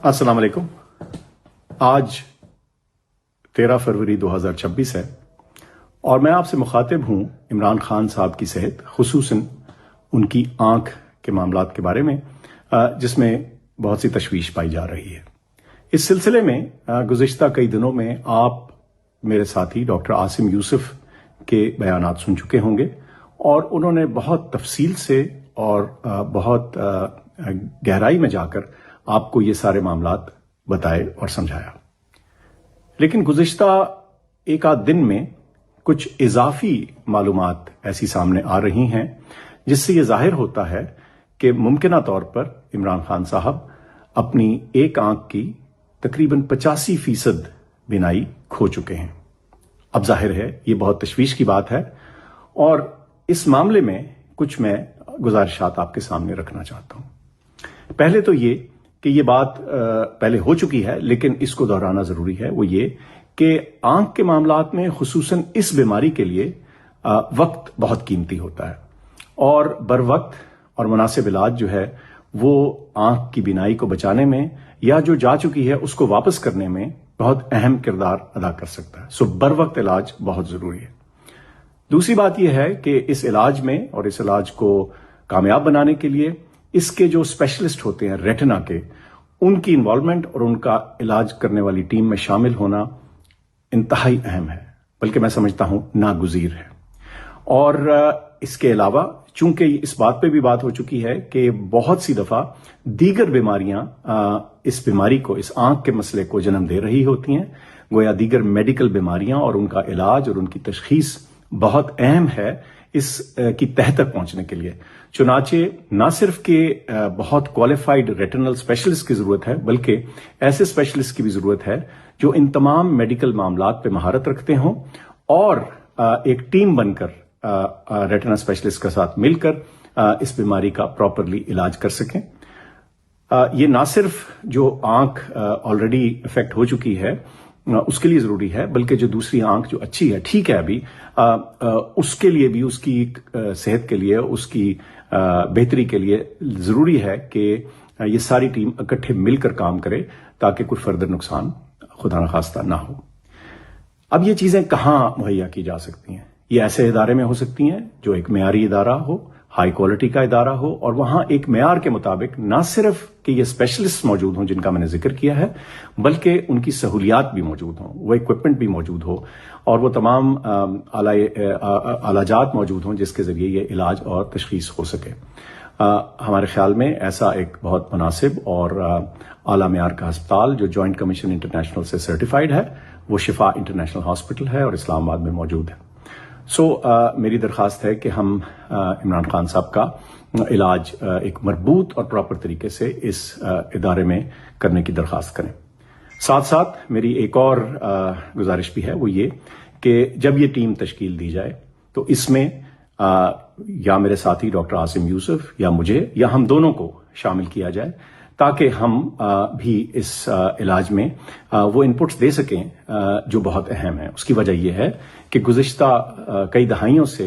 अस्सलाम वालेकुम। आज 13 फरवरी 2026 है और मैं आपसे मुखातिब हूं इमरान खान साहब की सेहत, खुसूसन उनकी आंख के मामलात के बारे में, जिसमें बहुत सी तशवीश पाई जा रही है। इस सिलसिले में गुज़िश्ता कई दिनों में आप मेरे साथी डॉक्टर आसिम यूसुफ के बयानात सुन चुके होंगे और उन्होंने बहुत तफसील से और बहुत गहराई में जाकर आपको ये सारे मामलात बताए और समझाया। लेकिन गुज़िश्ता एक आध दिन में कुछ इजाफी मालूमात ऐसी सामने आ रही हैं जिससे ये जाहिर होता है कि मुमकिना तौर पर इमरान खान साहब अपनी एक आंख की तकरीबन 85% बिनाई खो चुके हैं। अब जाहिर है ये बहुत तशवीश की बात है और इस मामले में कुछ मैं गुजारिशात आपके सामने रखना चाहता हूं। पहले तो ये कि ये बात पहले हो चुकी है, लेकिन इसको दोहराना जरूरी है। वो ये कि आंख के मामलात में खुसूसन इस बीमारी के लिए वक्त बहुत कीमती होता है और बर वक्त और मुनासिब इलाज जो है वो आंख की बीनाई को बचाने में या जो जा चुकी है उसको वापस करने में बहुत अहम किरदार अदा कर सकता है। सो बर वक्त इलाज बहुत जरूरी है। दूसरी बात यह है कि इस इलाज में और इस इलाज को कामयाब बनाने के लिए इसके जो स्पेशलिस्ट होते हैं रेटिना के, उनकी इन्वॉल्वमेंट और उनका इलाज करने वाली टीम में शामिल होना इंतहाई अहम है, बल्कि मैं समझता हूं नागुज़ीर है। और इसके अलावा चूंकि इस बात पे भी बात हो चुकी है कि बहुत सी दफा दीगर बीमारियां इस बीमारी को, इस आंख के मसले को जन्म दे रही होती हैं, गोया दीगर मेडिकल बीमारियां और उनका इलाज और उनकी तशखीस बहुत अहम है इस की तह तक पहुंचने के लिए। चुनाचे न सिर्फ के बहुत क्वालिफाइड रेटिनल स्पेशलिस्ट की जरूरत है, बल्कि ऐसे स्पेशलिस्ट की भी जरूरत है जो इन तमाम मेडिकल मामलात पे महारत रखते हों और एक टीम बनकर रेटिना स्पेशलिस्ट के साथ मिलकर इस बीमारी का प्रॉपरली इलाज कर सकें। ये ना सिर्फ जो आंख ऑलरेडी इफेक्ट हो चुकी है उसके लिए जरूरी है, बल्कि जो दूसरी आंख जो अच्छी है, ठीक है अभी, उसके लिए भी, उसकी सेहत के लिए, उसकी बेहतरी के लिए जरूरी है कि ये सारी टीम इकट्ठे मिलकर काम करे ताकि कोई फर्दर नुकसान खुदा न खास्ता ना हो। अब ये चीजें कहां मुहैया की जा सकती हैं? ये ऐसे इदारे में हो सकती हैं जो एक मेयारी इदारा हो, हाई क्वालिटी का इदारा हो और वहां एक मेयार के मुताबिक ना सिर्फ कि ये स्पेशलिस्ट मौजूद हों जिनका मैंने जिक्र किया है, बल्कि उनकी सहूलियात भी मौजूद हों, वो इक्विपमेंट भी मौजूद हो और वो तमाम आलाजात मौजूद हों जिसके जरिए ये इलाज और तशखीस हो सके। हमारे ख्याल में ऐसा एक बहुत मुनासिब और आला मेयार का अस्पताल जो जॉइंट कमीशन इंटरनेशनल से सर्टिफाइड है वो शिफा इंटरनेशनल हॉस्पिटल है और इस्लामाबाद में मौजूद है। मेरी दरख्वास्त है कि हम इमरान खान साहब का इलाज एक मरबूत और प्रॉपर तरीके से इस इदारे में करने की दरख्वास्त करें। साथ साथ मेरी एक और गुजारिश भी है, वो ये कि जब ये टीम तश्कील दी जाए तो इसमें या मेरे साथी डॉक्टर आसिम यूसुफ या मुझे या हम दोनों को शामिल किया जाए ताकि हम भी इस इलाज में वो इनपुट्स दे सकें जो बहुत अहम है। उसकी वजह यह है कि गुज़िश्ता कई दहाइयों से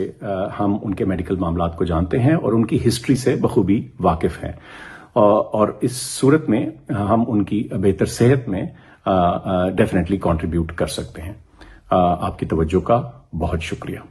हम उनके मेडिकल मामलात को जानते हैं और उनकी हिस्ट्री से बखूबी वाकिफ हैं और इस सूरत में हम उनकी बेहतर सेहत में डेफिनेटली कंट्रीब्यूट कर सकते हैं। आपकी तवज्जो का बहुत शुक्रिया।